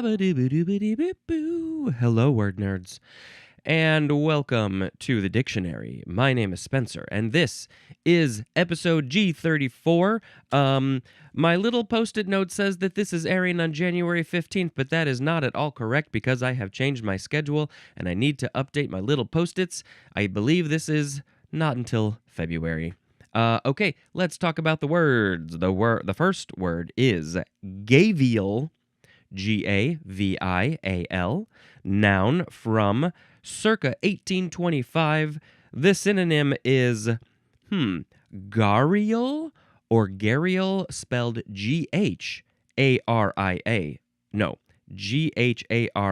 Hello, word nerds, and welcome to the dictionary. My name is Spencer, and this is episode G34. My little post-it note says that this is airing on January 15th, but that is not at all correct because I have changed my schedule and I need to update my little post-its. I believe this is not until February. Okay, let's talk about the words. The first word is gavial. Gavial, noun from circa 1825. The synonym is, garial or garial, spelled G-H-A-R-I-A. No, G-H-A-R-I-A-L.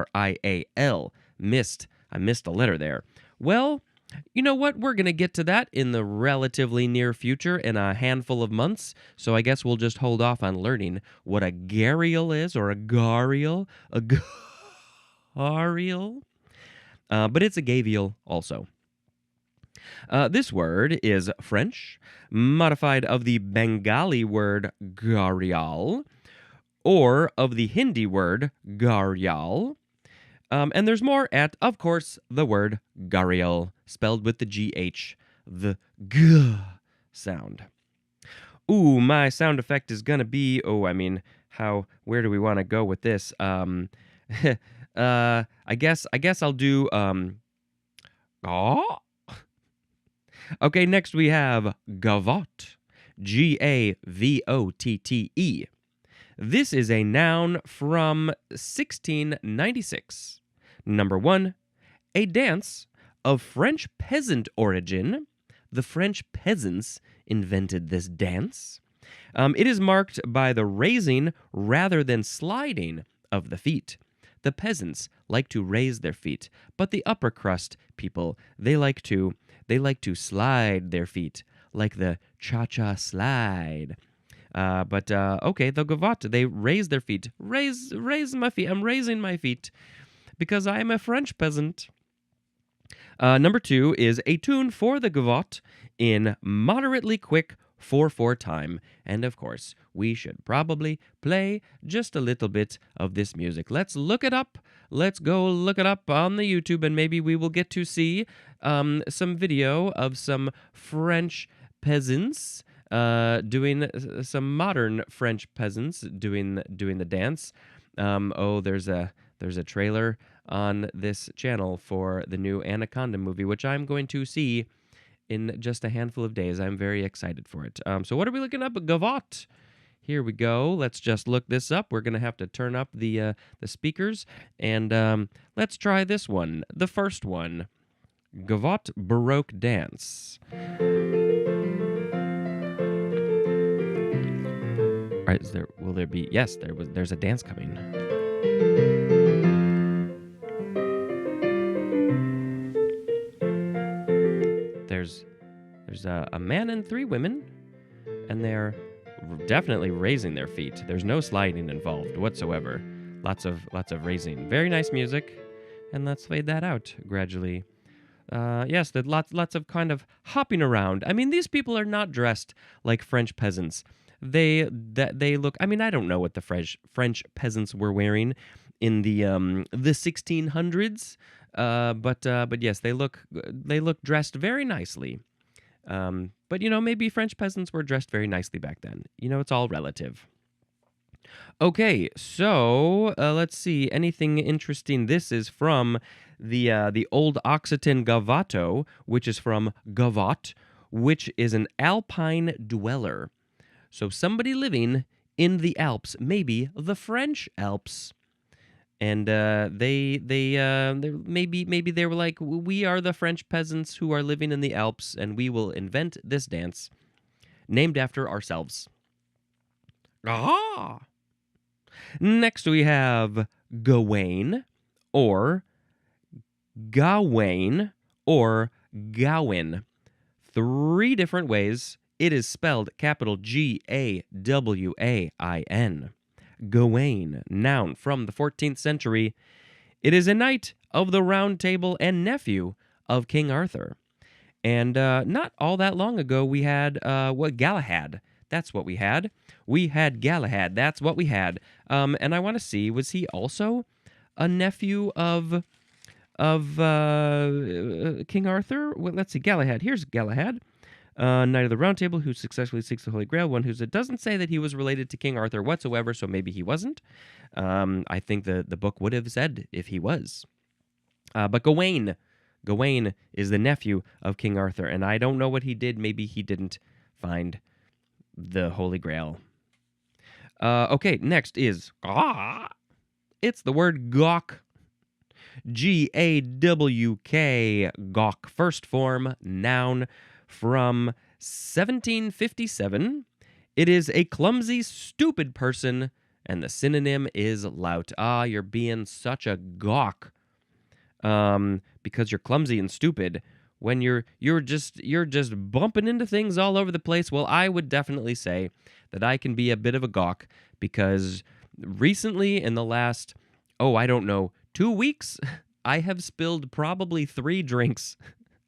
I missed a letter there. Well, you know what? We're going to get to that in the relatively near future in a handful of months, so I guess we'll just hold off on learning what a garial is, or a garial, but it's a gavial also. This word is French, modified of the Bengali word garial, or of the Hindi word garyal. And there's more at, of course, the word garial, spelled with the GH, the G sound. Ooh, my sound effect is gonna be, where do we want to go with this? I guess I'll do, oh. Okay, next we have gavotte, G-A-V-O-T-T-E. This is a noun from 1696. Number 1, a dance of French peasant origin. The French peasants invented this dance. It is marked by the raising rather than sliding of the feet. The peasants like to raise their feet, but the upper crust people, they like to slide their feet, like the cha-cha slide. Okay, the gavotte, they raise their feet. Raise my feet. I'm raising my feet because I am a French peasant. Number 2 is a tune for the gavotte in moderately quick 4/4 time. And of course, we should probably play just a little bit of this music. Let's look it up. Let's go look it up on the YouTube, and maybe we will get to see some video of some French peasants doing some modern French peasants doing the dance. There's a trailer on this channel for the new Anaconda movie, which I'm going to see in just a handful of days. I'm very excited for it. So what are we looking up? A gavotte. Here we go. Let's just look this up. We're going to have to turn up the speakers, and let's try this one. The first one, gavotte Baroque dance. All right, will there be? Yes, there's a dance coming. There's a man and 3 women, and they're definitely raising their feet. There's no sliding involved whatsoever. Lots of raising. Very nice music, and let's fade that out gradually. Yes, there's lots of kind of hopping around. I mean, these people are not dressed like French peasants. They look. I mean, I don't know what the French peasants were wearing in the 1600s. But yes, they look dressed very nicely. But maybe French peasants were dressed very nicely back then. It's all relative. Okay, so let's see. Anything interesting? This is from the Old Occitan gavato, which is from gavotte, which is an alpine dweller. So somebody living in the Alps, maybe the French Alps. And they maybe they were like, we are the French peasants who are living in the Alps, and we will invent this dance named after ourselves. Ah! Next we have Gawain, or Gawain, or Gawain. 3 different ways. It is spelled capital G-A-W-A-I-N. Gawain, noun from the 14th century. It is a knight of the Round Table and nephew of King Arthur. And not all that long ago, we had Galahad, That's what we had. We had Galahad. That's what we had. And I want to see, was he also a nephew of King Arthur? Well, let's see. Galahad. Here's Galahad. Knight of the Round Table, who successfully seeks the Holy Grail, one who doesn't say that he was related to King Arthur whatsoever, so maybe he wasn't. I think the book would have said if he was. But Gawain is the nephew of King Arthur, and I don't know what he did. Maybe he didn't find the Holy Grail. Okay, next is it's the word gawk. G-A-W-K, gawk. First form, noun, from 1757. It is a clumsy, stupid person, and the synonym is lout. You're being such a gawk. Because you're clumsy and stupid. When you're just bumping into things all over the place. Well, I would definitely say that I can be a bit of a gawk because recently in the last, 2 weeks, I have spilled probably 3 drinks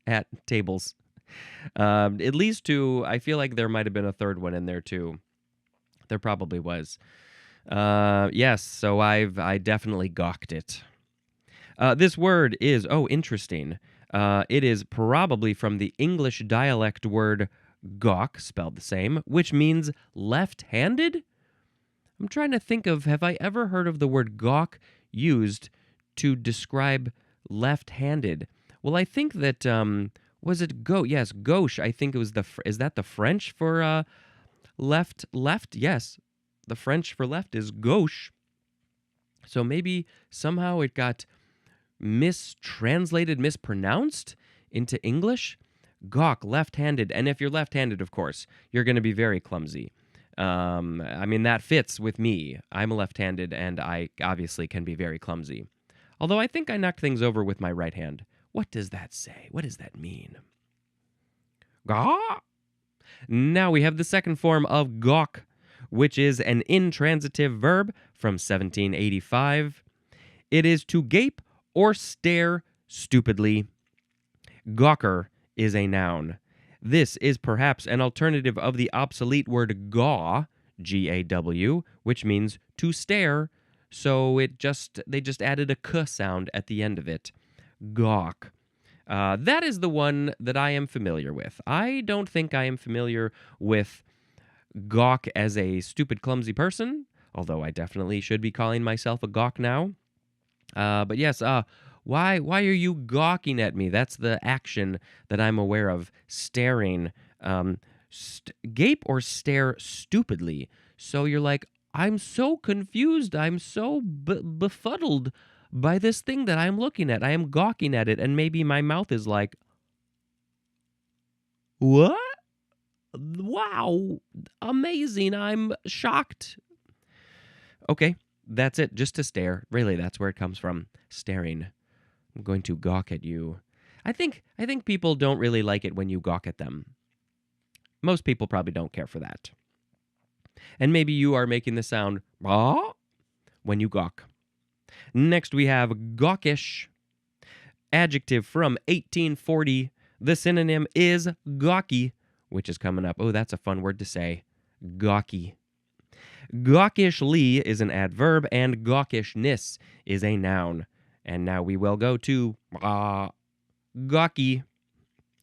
at tables. At least 2. I feel like there might have been a third one in there too. There probably was. Yes, so I definitely gawked it. This word is, interesting. It is probably from the English dialect word gawk, spelled the same, which means left-handed? I'm trying to think of, have I ever heard of the word gawk used to describe left-handed? Well, I think that, was it Yes, gauche. I think it was is that the French for left? Yes, the French for left is gauche. So maybe somehow it got mispronounced into English. Gawk, left-handed. And if you're left-handed, of course, you're going to be very clumsy. That fits with me. I'm left-handed, and I obviously can be very clumsy. Although I think I knocked things over with my right hand. What does that say? What does that mean? Gawk. Now we have the second form of gawk, which is an intransitive verb from 1785. It is to gape or stare stupidly. Gawker is a noun. This is perhaps an alternative of the obsolete word gaw, G-A-W, which means to stare, so they just added a k sound at the end of it. Gawk. That is the one that I am familiar with. I don't think I am familiar with gawk as a stupid, clumsy person, although I definitely should be calling myself a gawk now. But yes, why are you gawking at me? That's the action that I'm aware of. Staring. Gape or stare stupidly. So you're like, I'm so confused. I'm so befuddled by this thing that I'm looking at. I am gawking at it, and maybe my mouth is like, what? Wow. Amazing. I'm shocked. Okay. That's it, just to stare. Really, that's where it comes from. Staring. I'm going to gawk at you. I think people don't really like it when you gawk at them. Most people probably don't care for that. And maybe you are making the sound when you gawk. Next we have gawkish. Adjective from 1840. The synonym is gawky, which is coming up. Oh, that's a fun word to say. Gawky. Gawkishly is an adverb, and gawkishness is a noun. And now we will go to gawky.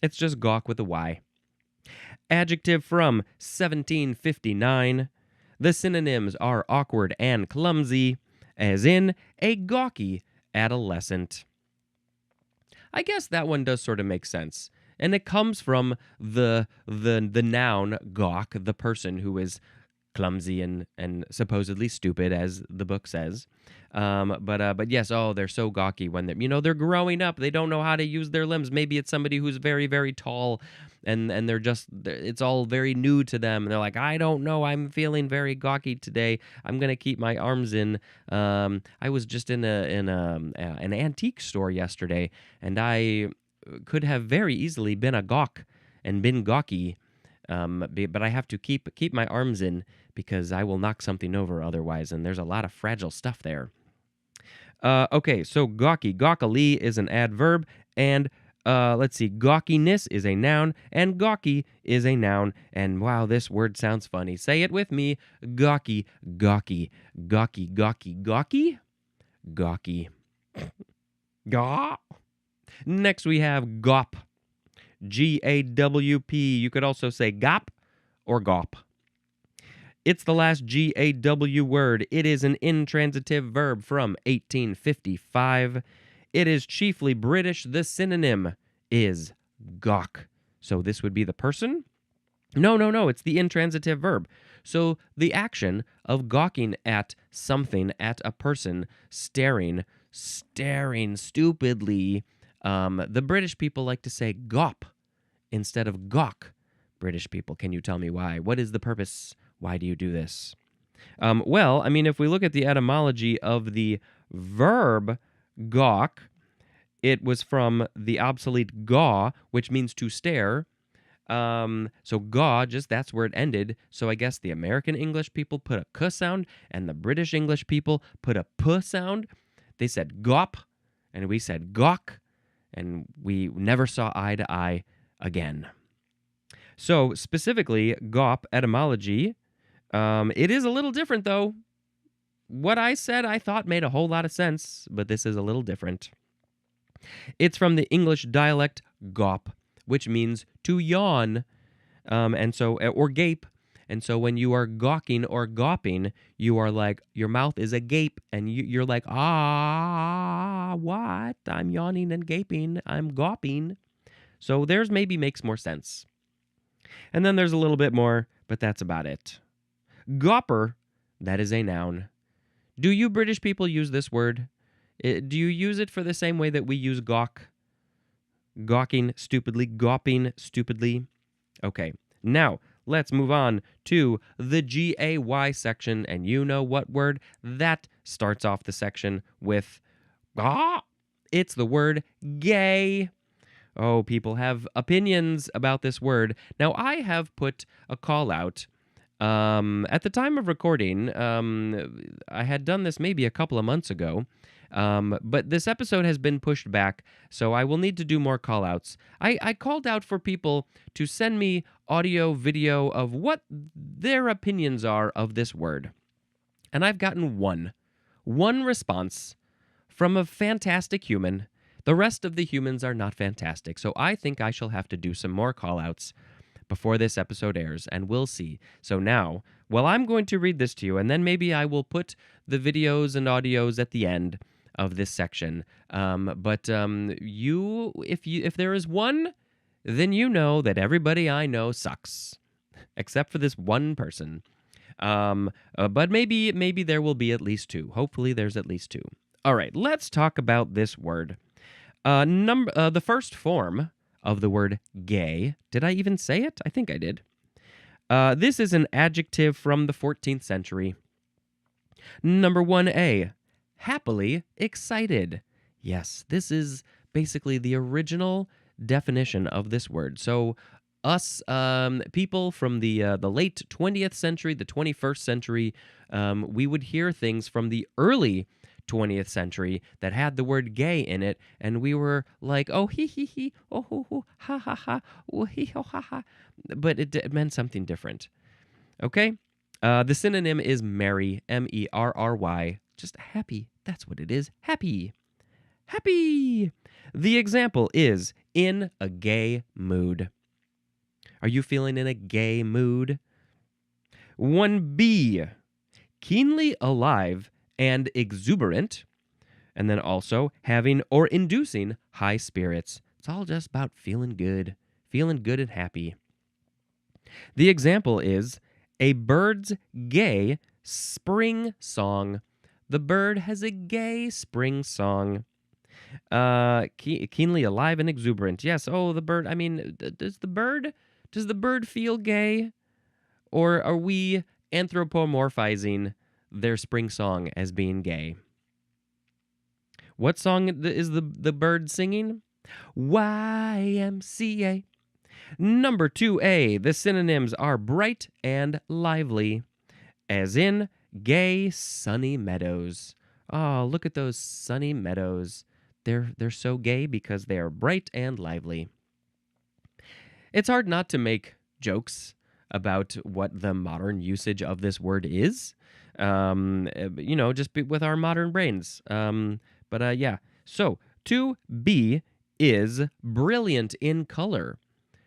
It's just gawk with a Y. Adjective from 1759. The synonyms are awkward and clumsy, as in a gawky adolescent. I guess that one does sort of make sense. And it comes from the noun gawk, the person who is clumsy and supposedly stupid, as the book says. But yes, they're so gawky when they're growing up. They don't know how to use their limbs. Maybe it's somebody who's very, very tall, and it's all very new to them. And they're like, I don't know, I'm feeling very gawky today. I'm gonna keep my arms in. I was just in an antique store yesterday, and I could have very easily been a gawk and been gawky. But I have to keep my arms in because I will knock something over otherwise, and there's a lot of fragile stuff there. Okay, so gawky. Gawkily is an adverb, and Let's see. Gawkiness is a noun, and gawky is a noun. And wow, this word sounds funny. Say it with me. Gawky, gawky, gawky, gawky, gawky, gawky. Gaw. Next we have gawp. G-A-W-P. You could also say gop or gawp. It's the last G-A-W word. It is an intransitive verb from 1855. It is chiefly British. The synonym is gawk. So this would be the person? No. It's the intransitive verb. So the action of gawking at something, at a person, staring stupidly. The British people like to say gawp instead of gawk. British people, can you tell me why? What is the purpose? Why do you do this? Well, I mean, if we look at the etymology of the verb gawk, it was from the obsolete gaw, which means to stare. So gaw, that's where it ended. So I guess the American English people put a k sound, and the British English people put a p sound. They said gawp, and we said gawk, and we never saw eye to eye again. So specifically, gawp etymology, it is a little different though. What I said I thought made a whole lot of sense, but this is a little different. It's from the English dialect gawp, which means to yawn, or gape. And so when you are gawking or gawping, you are like, your mouth is agape, and you're like, what? I'm yawning and gaping. I'm gawping. So theirs maybe makes more sense. And then there's a little bit more, but that's about it. Gawper, that is a noun. Do you British people use this word? Do you use it for the same way that we use gawk? Gawking stupidly, gawping stupidly. Okay, now let's move on to the G-A-Y section, and you know what word that starts off the section with gaw. It's the word gay. Oh, people have opinions about this word. Now, I have put a call out. At the time of recording, I had done this maybe a couple of months ago, but this episode has been pushed back, so I will need to do more call-outs. I called out for people to send me audio, video of what their opinions are of this word. And I've gotten one response from a fantastic human. The rest of the humans are not fantastic, so I think I shall have to do some more call-outs before this episode airs, and we'll see. So now, well, I'm going to read this to you, and then maybe I will put the videos and audios at the end of this section. If there is one, then you know that everybody I know sucks, except for this one person. But maybe there will be at least two. Hopefully there's at least two. All right, let's talk about this word. The first form of the word gay. Did I even say it? I think I did. This is an adjective from the 14th century. Number 1A, happily excited. Yes, this is basically the original definition of this word. So us people from the late 20th century, the 21st century, we would hear things from the early 20th century that had the word gay in it, and we were like, oh, he, oh, ho, ha, ha, ha, oh, he, ho, ha, ha. But it meant something different. Okay? The synonym is merry, M-E-R-R-Y. Just happy. That's what it is. Happy. Happy. The example is in a gay mood. Are you feeling in a gay mood? 1B, keenly alive and exuberant, and then also having or inducing high spirits. It's all just about feeling good and happy. The example is a bird's gay spring song. The bird has a gay spring song. Keenly alive and exuberant. Yes, oh, the bird, I mean, does the bird feel gay? Or are we anthropomorphizing their spring song as being gay? What song is the bird singing? YMCA. Number 2A, the synonyms are bright and lively, as in gay sunny meadows. Oh, look at those sunny meadows. they're so gay because they are bright and lively. It's hard not to make jokes about what the modern usage of this word is. Just with our modern brains. Yeah. So to be is brilliant in color.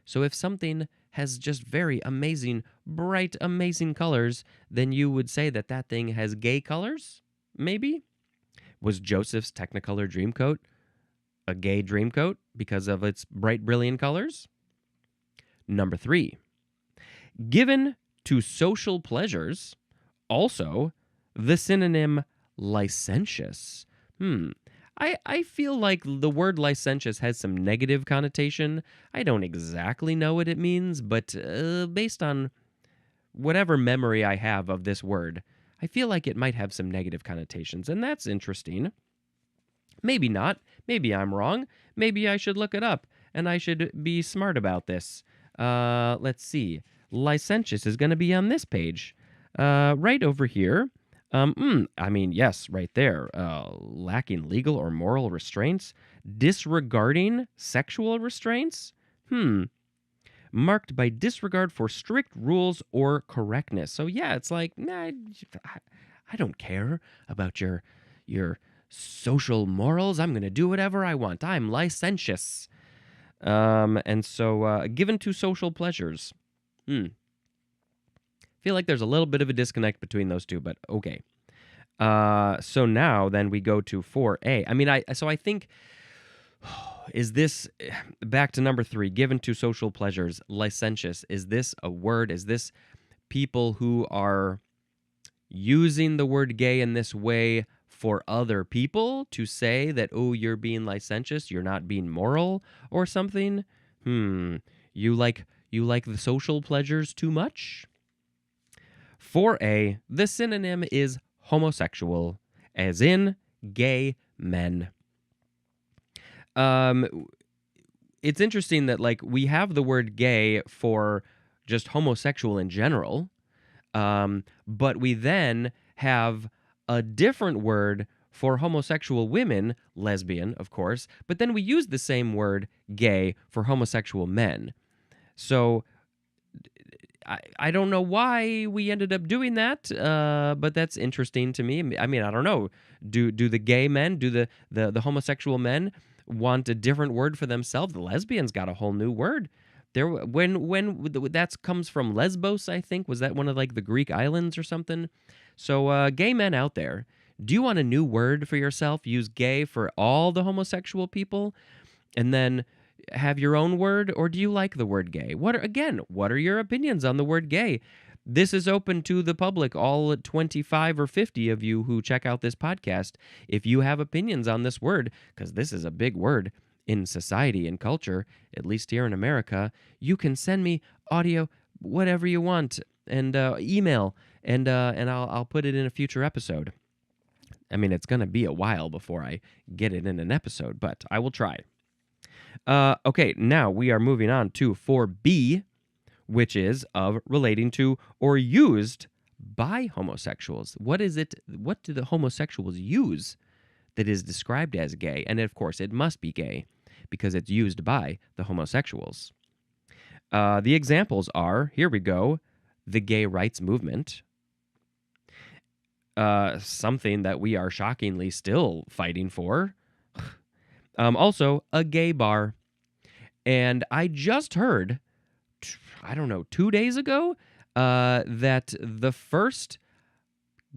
So if something has just very amazing, bright, amazing colors, then you would say that that thing has gay colors, maybe? Was Joseph's Technicolor Dreamcoat a gay dreamcoat because of its bright, brilliant colors? Number 3, given to social pleasures, also the synonym licentious. I feel like the word licentious has some negative connotation. I don't exactly know what it means, but based on whatever memory I have of this word, I feel like it might have some negative connotations, and that's interesting. Maybe not. Maybe I'm wrong. Maybe I should look it up, and I should be smart about this. Let's see. Licentious is going to be on this page. Right over here. Yes, right there. Lacking legal or moral restraints. Disregarding sexual restraints. Marked by disregard for strict rules or correctness. So yeah, it's like, nah, I don't care about your social morals. I'm going to do whatever I want. I'm licentious. Given to social pleasures. Feel like there's a little bit of a disconnect between those two, but okay. So now then we go to 4A. I think, is this, back to number 3, given to social pleasures, licentious, is this a word? Is this people who are using the word gay in this way for other people to say that, oh, you're being licentious, you're not being moral or something? You like the social pleasures too much? 4A, the synonym is homosexual, as in gay men. It's interesting that we have the word gay for just homosexual in general, but we then have a different word for homosexual women, lesbian, of course, but then we use the same word gay for homosexual men. So I don't know why we ended up doing that, but that's interesting to me. I don't know. Do the gay men, do the homosexual men want a different word for themselves? The lesbians got a whole new word. When that comes from Lesbos, I think. Was that one of the Greek islands or something? So gay men out there, do you want a new word for yourself? Use gay for all the homosexual people, and then have your own word, or do you like the word gay? What are your opinions on the word gay? This is open to the public, all 25 or 50 of you who check out this podcast. If you have opinions on this word, because this is a big word in society and culture, at least here in America, you can send me audio, whatever you want, and email, and I'll put it in a future episode. It's going to be a while before I get it in an episode, but I will try. Okay, now we are moving on to 4B, which is of relating to or used by homosexuals. What is it? What do the homosexuals use that is described as gay? And of course, it must be gay because it's used by the homosexuals. The examples are, here we go, the gay rights movement. Something that we are shockingly still fighting for. Also, a gay bar. And I just heard, 2 days ago, that the first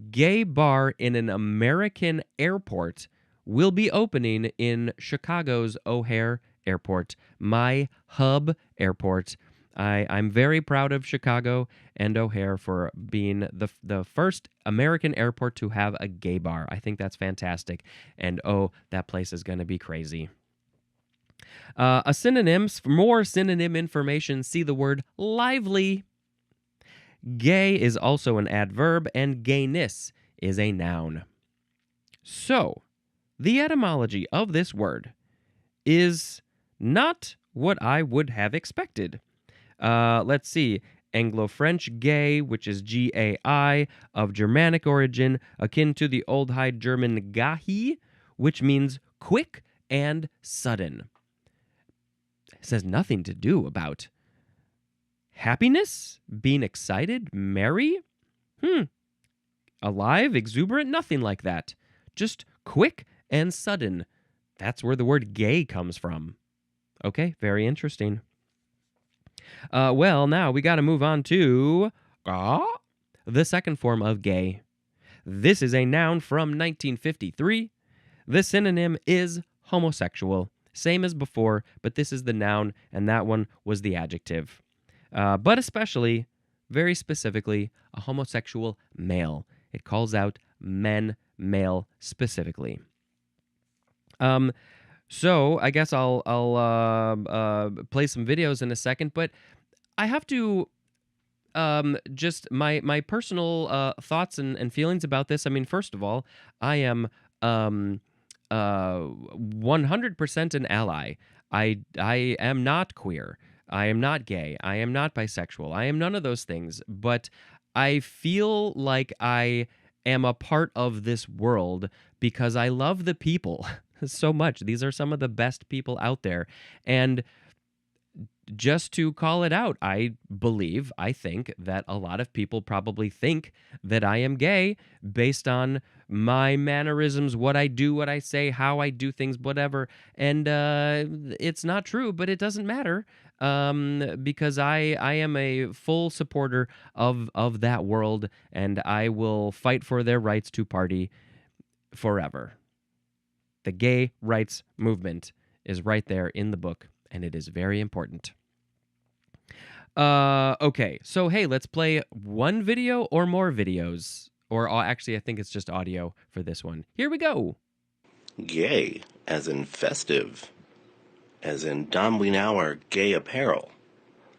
gay bar in an American airport will be opening in Chicago's O'Hare Airport, my hub airport. I'm very proud of Chicago and O'Hare for being the first American airport to have a gay bar. I think that's fantastic. And that place is going to be crazy. A synonyms, for more synonym information, see the word lively. Gay is also an adverb, and gayness is a noun. So, the etymology of this word is not what I would have expected. Let's see. Anglo-French gay, which is G-A-I, of Germanic origin, akin to the Old High German gahi, which means quick and sudden. It says nothing to do about happiness, being excited, merry, alive, exuberant, nothing like that. Just quick and sudden. That's where the word gay comes from. Okay, very interesting. Well, now we got to move on to the second form of gay. This is a noun from 1953. The synonym is homosexual. Same as before, but this is the noun, and that one was the adjective. But especially, very specifically, a homosexual male. It calls out men, male specifically. So I guess I'll play some videos in a second, but I have to just my personal thoughts and feelings about this. I mean, first of all, I am 100% an ally. I am not queer. I am not gay. I am not bisexual. I am none of those things. But I feel like I am a part of this world because I love the people so much. These are some of the best people out there. And just to call it out, I think that a lot of people probably think that I am gay based on my mannerisms, what I do, what I say, how I do things, whatever. And it's not true, but it doesn't matter because I am a full supporter of that world, and I will fight for their rights to party forever. The gay rights movement is right there in the book, and it is very important. Okay, so hey, let's play one video or more videos. Or actually, I think it's just audio for this one. Here we go. Gay, as in festive, as in don we now our gay apparel.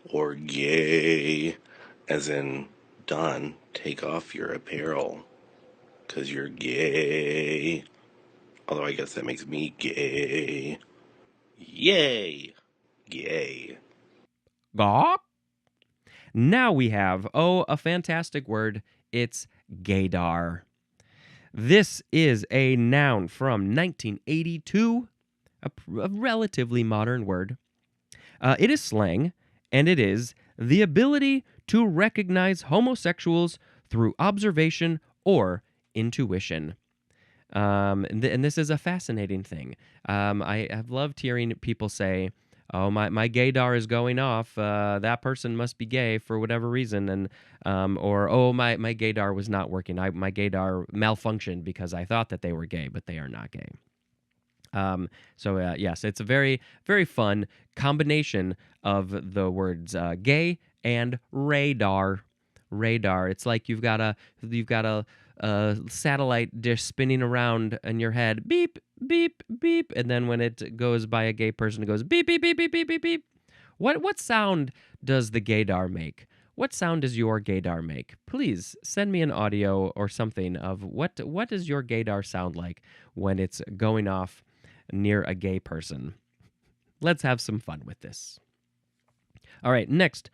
Or gay, as in don, take off your apparel, 'cause you're gay. Although I guess that makes me gay. Yay! Gay. Gawk. Now we have, a fantastic word. It's gaydar. This is a noun from 1982, a relatively modern word. It is slang, and it is the ability to recognize homosexuals through observation or intuition. And this is a fascinating thing. I have loved hearing people say, "Oh, my gaydar is going off. That person must be gay for whatever reason," and or "Oh, my gaydar was not working. My gaydar malfunctioned because I thought that they were gay, but they are not gay." So yes, it's a very, very fun combination of the words gay and radar. Radar. It's like you've got a satellite dish spinning around in your head, beep, beep, beep, and then when it goes by a gay person, it goes beep, beep, beep, beep, beep, beep, beep. What sound does the gaydar make? What sound does your gaydar make? Please send me an audio or something of what does your gaydar sound like when it's going off near a gay person. Let's have some fun with this. All right, next,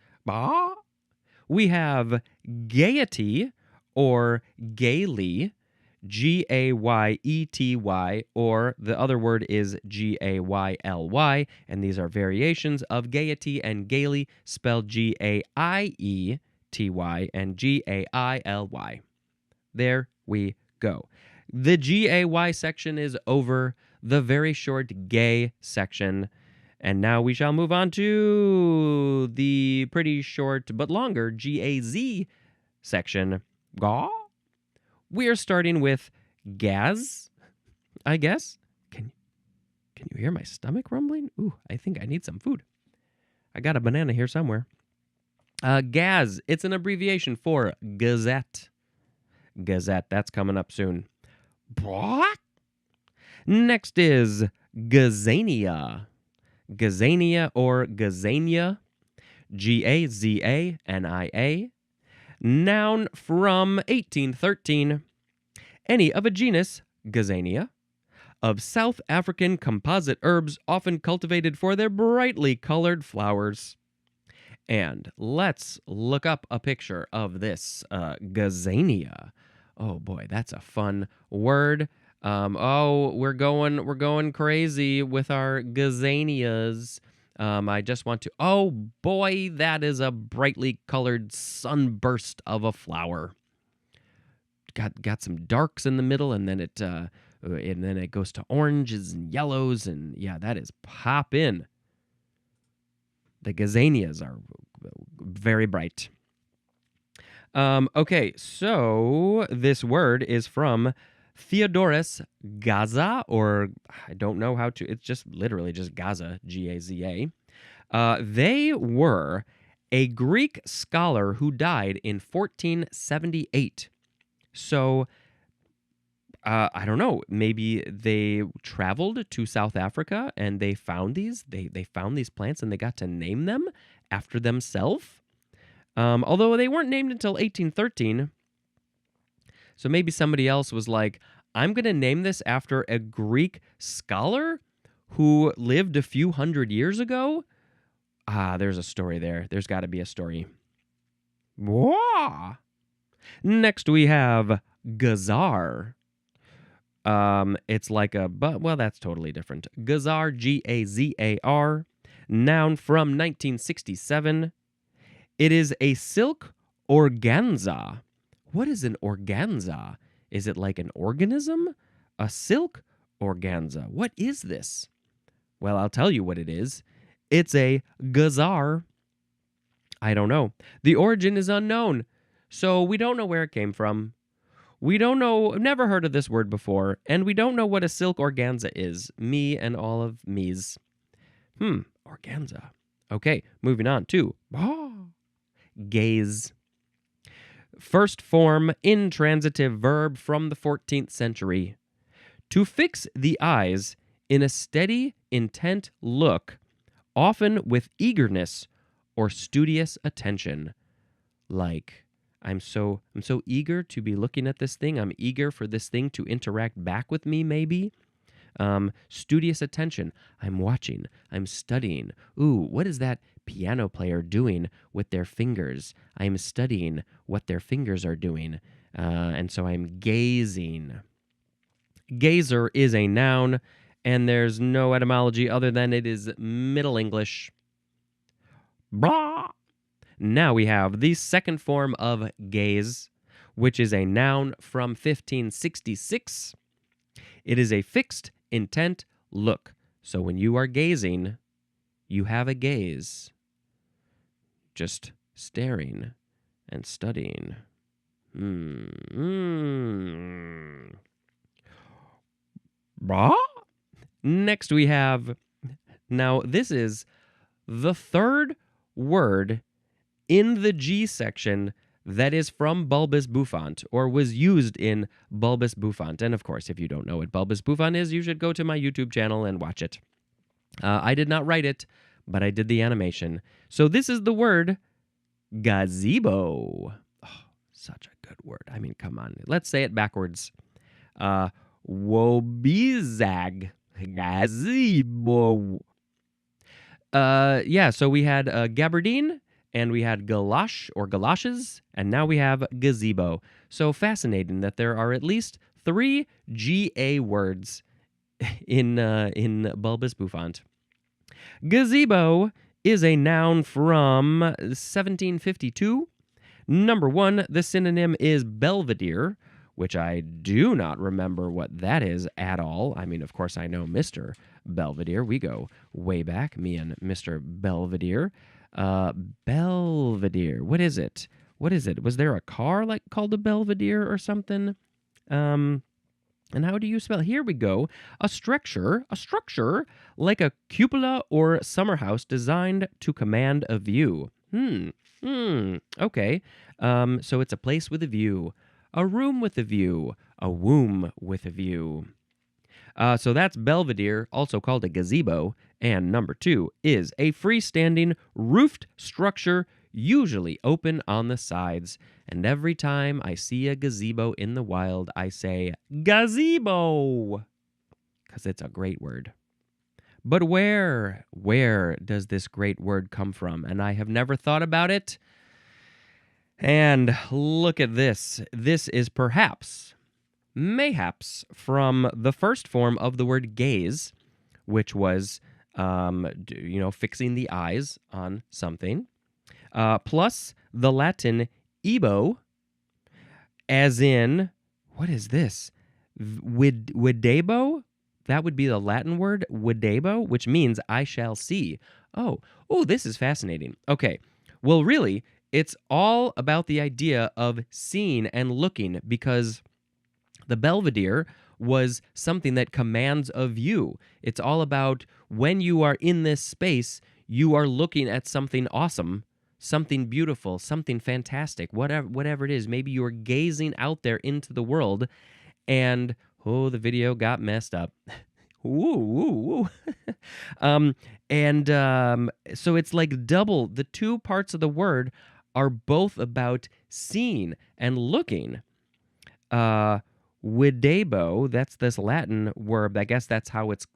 we have gaiety or gaily, Gayety, or the other word is Gayly, and these are variations of gaiety and gaily, spelled Gaiety and Gaily. There we go. The Gay section is over. The very short gay section. And now we shall move on to the pretty short but longer Gaz section. We are starting with gaz, I guess. Can you hear my stomach rumbling? Ooh, I think I need some food. I got a banana here somewhere. Gaz, it's an abbreviation for gazette. Gazette, that's coming up soon. Next is gazania. Gazania or gazania, Gazania. Noun from 1813. Any of a genus, gazania, of South African composite herbs often cultivated for their brightly colored flowers. And let's look up a picture of this gazania. Oh boy, that's a fun word. We're going crazy with our gazanias. I just want to. Oh boy, that is a brightly colored sunburst of a flower. Got some darks in the middle, and then it goes to oranges and yellows, and yeah, that is pop in. The gazanias are very bright. Okay, so this word is from Theodorus Gaza, or I don't know how to, it's just literally just Gaza, Gaza. They were a Greek scholar who died in 1478. So, I don't know, maybe they traveled to South Africa and they found these, they found these plants and they got to name them after themselves. Although they weren't named until 1813. So maybe somebody else was like, I'm going to name this after a Greek scholar who lived a few hundred years ago. There's a story there. There's got to be a story. Wah! Next we have gazar. It's like well, that's totally different. Gazar, Gazar, noun from 1967. It is a silk organza. What is an organza? Is it like an organism? A silk organza. What is this? Well, I'll tell you what it is. It's a gazar. I don't know. The origin is unknown, so we don't know where it came from. We don't know, never heard of this word before, and we don't know what a silk organza is. Me and all of me's. Organza. Okay, moving on to gaze. First form intransitive verb from the 14th century. To fix the eyes in a steady, intent look, often with eagerness or studious attention. Like, I'm so eager to be looking at this thing. I'm eager for this thing to interact back with me, maybe. Studious attention. I'm watching. I'm studying. Ooh, what is that piano player doing with their fingers? I'm studying what their fingers are doing. And so I'm gazing. Gazer is a noun, and there's no etymology other than it is Middle English. Blah! Now we have the second form of gaze, which is a noun from 1566. It is a fixed intent look. So when you are gazing, you have a gaze. Just staring and studying. Next we have, now this is the third word in the G section that is from Bulbus Bouffant, or was used in Bulbus Bouffant. And of course, if you don't know what Bulbus Bouffant is, you should go to my YouTube channel and watch it. I did not write it, but I did the animation. So this is the word gazebo. Oh, such a good word. I mean, come on. Let's say it backwards. Wobizag. Gazebo. So we had gabardine, and we had galosh or galoshes, and now we have gazebo. So fascinating that there are at least 3 GA words in Bulbus Bouffant. Gazebo is a noun from 1752. Number 1, the synonym is belvedere, which I do not remember what that is at all. I mean, of course, I know Mr. Belvedere. We go way back, me and Mr. Belvedere. Belvedere. What is it? Was there a car called a Belvedere or something? And how do you spell? Here we go. A structure like a cupola or summer house designed to command a view. Okay. So it's a place with a view, a room with a view, a womb with a view. So that's belvedere, also called a gazebo. And number 2 is a freestanding roofed structure, usually open on the sides. And every time I see a gazebo in the wild, I say, gazebo, because it's a great word. But where does this great word come from? And I have never thought about it. And look at this. This is perhaps mayhaps from the first form of the word gaze, which was, fixing the eyes on something, plus the Latin ebo, as in, what is this? Videbo? That would be the Latin word, videbo, which means I shall see. Oh, this is fascinating. Okay, well, really, it's all about the idea of seeing and looking, because the Belvedere was something that commands a view. It's all about when you are in this space, you are looking at something awesome, something beautiful, something fantastic, whatever it is. Maybe you're gazing out there into the world, and the video got messed up. Woo, woo, woo. So it's like double. The two parts of the word are both about seeing and looking. Videbo, that's this Latin verb. I guess that's how it's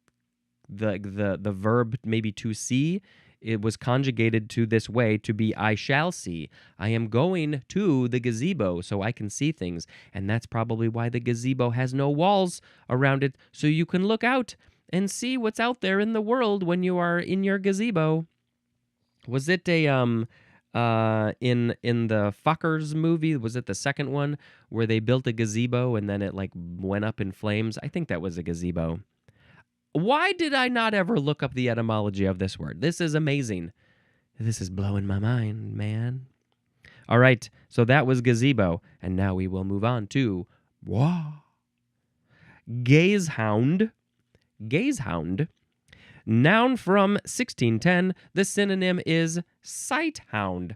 the verb, maybe to see. It was conjugated to this way to be I shall see. I am going to the gazebo so I can see things. And that's probably why the gazebo has no walls around it, so you can look out and see what's out there in the world when you are in your gazebo. Was it a in the Fockers movie, was it the second one where they built a gazebo and then it like went up in flames? I think that was a gazebo. Why did I not ever look up the etymology of this word? This is amazing. This is blowing my mind, man. All right, so that was gazebo, and now we will move on to gazehound. Gazehound. Noun from 1610. The synonym is sighthound.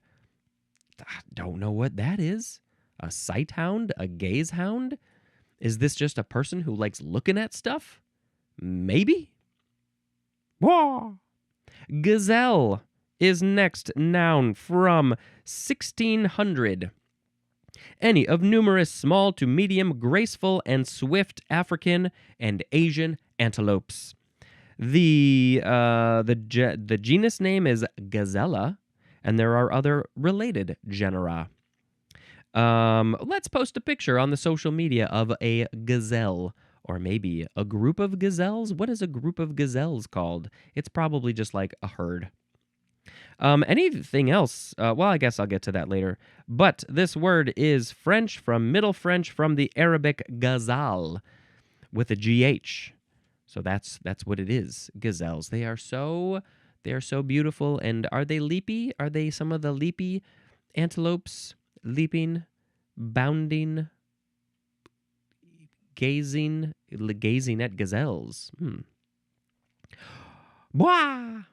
Don't know what that is. A sighthound? A gazehound? Is this just a person who likes looking at stuff? Maybe? Wah! Gazelle is next. Noun from 1600. Any of numerous small to medium, graceful, and swift African and Asian antelopes. The genus name is Gazella, and there are other related genera. Let's post a picture on the social media of a gazelle, or maybe a group of gazelles. What is a group of gazelles called? It's probably just like a herd. Anything else? Well, I guess I'll get to that later. But this word is French, from Middle French, from the Arabic gazal, with a GH. So that's what it is. Gazelles. They are so beautiful. And are they leapy? Are they some of the leapy antelopes? Leaping, bounding, gazing at gazelles. Bwah!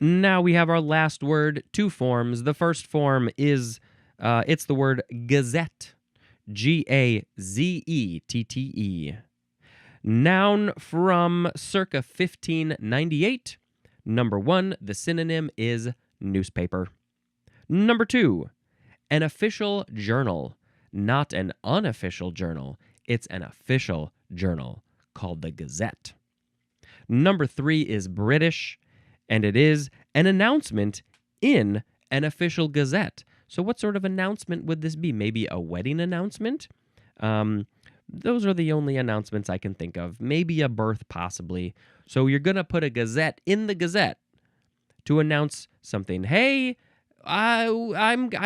Now we have our last word, two forms. The first form is, it's the word gazette. Gazeette. Noun from circa 1598. Number 1, the synonym is newspaper. Number 2, an official journal. Not an unofficial journal. It's an official journal called the Gazette. Number 3 is British, and it is an announcement in an official gazette. So what sort of announcement would this be? Maybe a wedding announcement? Those are the only announcements I can think of. Maybe a birth, possibly. So you're going to put a gazette in the gazette to announce something. Hey, I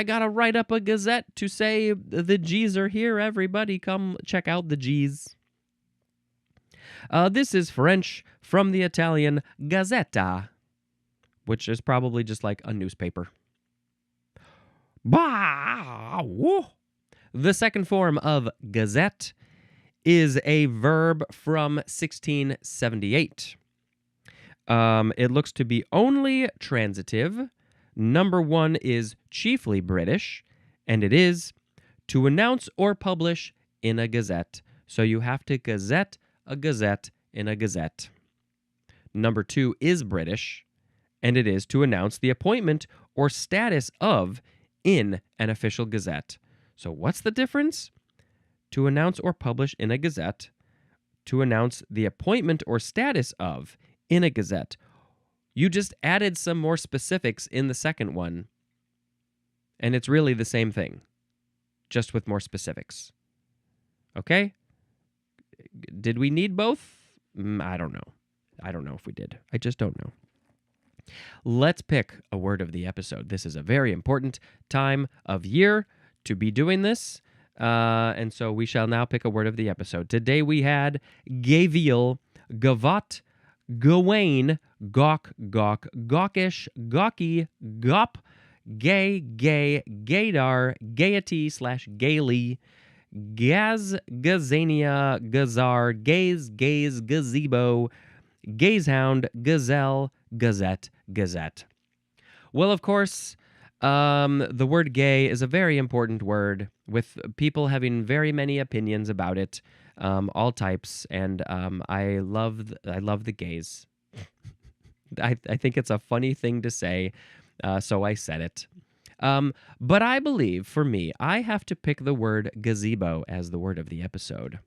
got to write up a gazette to say the G's are here. Everybody come check out the G's. This is French from the Italian gazzetta, which is probably just like a newspaper. Bah! Whoa. The second form of gazette is a verb from 1678. It looks to be only transitive. Number 1 is chiefly British, and it is to announce or publish in a gazette. So you have to gazette a gazette in a gazette. Number 2 is British, and it is to announce the appointment or status of in an official gazette. So what's the difference? To announce or publish in a gazette, to announce the appointment or status of in a gazette. You just added some more specifics in the second one, and it's really the same thing, just with more specifics. Okay? Did we need both? I don't know. I don't know if we did. I just don't know. Let's pick a word of the episode. This is a very important time of year to be doing this. And so we shall now pick a word of the episode. Today we had gavial, gavat, gawain, gawk, gawk, gawkish, gawky, gop, gay, gay, gaydar, gaiety / gaily, gaz, gazania, gazar, gaze, gaze, gazebo, gazehound, gazelle, gazette, gazette. Well, of course, the word gay is a very important word with people having very many opinions about it, all types, and I love the gays. I think it's a funny thing to say, so I said it. But I believe, for me, I have to pick the word gazebo as the word of the episode.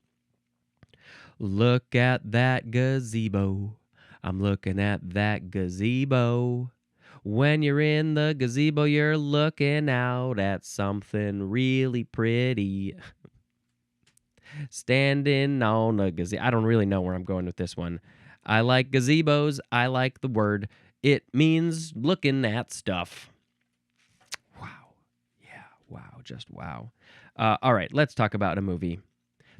Look at that gazebo. I'm looking at that gazebo. When you're in the gazebo, you're looking out at something really pretty. Standing on a gazebo. I don't really know where I'm going with this one. I like gazebos. I like the word. It means looking at stuff. Wow. Yeah, wow. Just wow. All right, let's talk about a movie.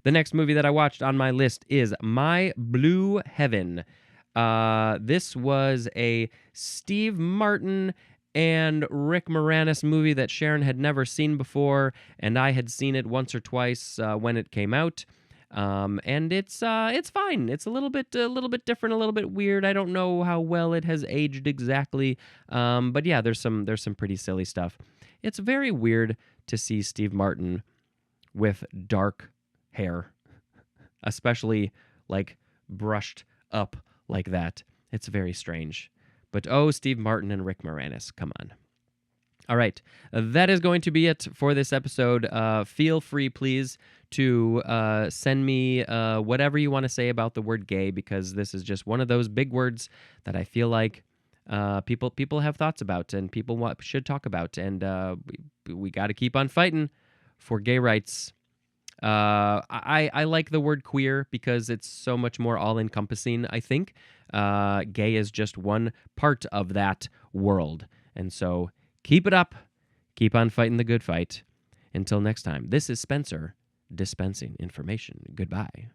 The next movie that I watched on my list is My Blue Heaven. This was a Steve Martin and Rick Moranis movie that Sharon had never seen before, and I had seen it once or twice when it came out. And it's fine. It's a little bit different, a little bit weird. I don't know how well it has aged exactly, but yeah, there's some pretty silly stuff. It's very weird to see Steve Martin with dark hair, especially like brushed up like that. It's very strange. But oh, Steve Martin and Rick Moranis, come on. All right, that is going to be it for this episode. Feel free, please, to send me whatever you want to say about the word gay, because this is just one of those big words that I feel like people have thoughts about and people should talk about. And we got to keep on fighting for gay rights. I like the word queer because it's so much more all-encompassing, I think. Gay is just one part of that world. And so keep it up. Keep on fighting the good fight. Until next time, this is Spencer dispensing information. Goodbye.